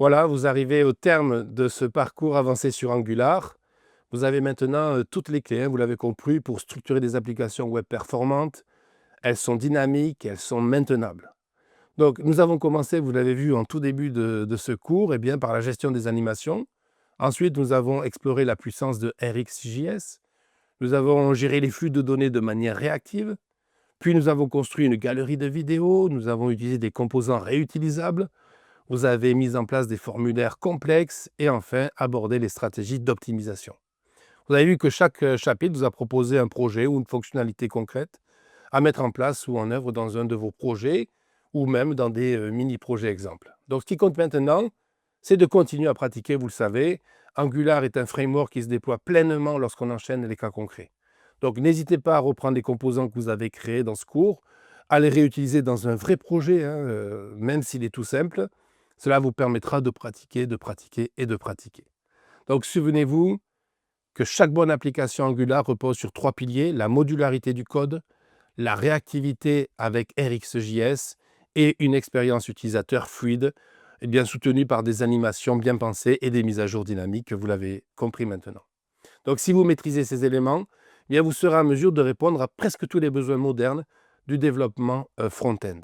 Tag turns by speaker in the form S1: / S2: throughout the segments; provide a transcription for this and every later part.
S1: Voilà, vous arrivez au terme de ce parcours avancé sur Angular. Vous avez maintenant toutes les clés, hein, vous l'avez compris, pour structurer des applications web performantes. Elles sont dynamiques, elles sont maintenables. Donc, nous avons commencé, vous l'avez vu en tout début de ce cours, bien, par la gestion des animations. Ensuite, nous avons exploré la puissance de RxJS. Nous avons géré les flux de données de manière réactive. Puis, nous avons construit une galerie de vidéos. Nous avons utilisé des composants réutilisables. Vous avez mis en place des formulaires complexes et enfin abordé les stratégies d'optimisation. Vous avez vu que chaque chapitre vous a proposé un projet ou une fonctionnalité concrète à mettre en place ou en œuvre dans un de vos projets ou même dans des mini-projets exemples. Donc ce qui compte maintenant, c'est de continuer à pratiquer, vous le savez. Angular est un framework qui se déploie pleinement lorsqu'on enchaîne les cas concrets. Donc n'hésitez pas à reprendre les composants que vous avez créés dans ce cours, à les réutiliser dans un vrai projet, hein, même s'il est tout simple. Cela vous permettra de pratiquer, de pratiquer et de pratiquer. Donc souvenez-vous que chaque bonne application Angular repose sur 3 piliers: la modularité du code, la réactivité avec RxJS et une expérience utilisateur fluide, et bien soutenue par des animations bien pensées et des mises à jour dynamiques, vous l'avez compris maintenant. Donc si vous maîtrisez ces éléments, bien vous serez en mesure de répondre à presque tous les besoins modernes du développement front-end.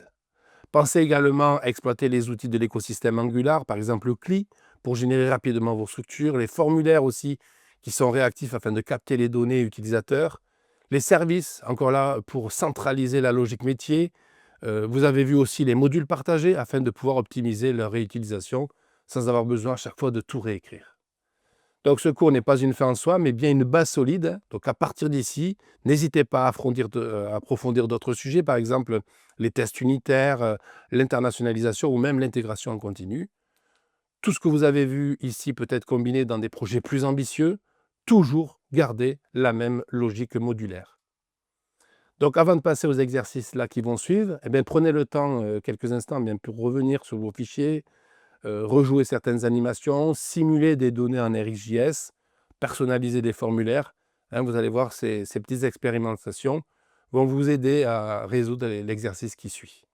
S1: Pensez également à exploiter les outils de l'écosystème Angular, par exemple le CLI, pour générer rapidement vos structures, les formulaires aussi, qui sont réactifs afin de capter les données utilisateurs, les services, encore là, pour centraliser la logique métier. Vous avez vu aussi les modules partagés afin de pouvoir optimiser leur réutilisation sans avoir besoin à chaque fois de tout réécrire. Donc ce cours n'est pas une fin en soi, mais bien une base solide. Donc à partir d'ici, n'hésitez pas à approfondir d'autres sujets, par exemple les tests unitaires, l'internationalisation ou même l'intégration en continu. Tout ce que vous avez vu ici peut être combiné dans des projets plus ambitieux, toujours garder la même logique modulaire. Donc avant de passer aux exercices là qui vont suivre, prenez le temps, quelques instants, pour revenir sur vos fichiers, rejouer certaines animations, simuler des données en RxJS, personnaliser des formulaires. Hein, vous allez voir, ces petites expérimentations vont vous aider à résoudre l'exercice qui suit.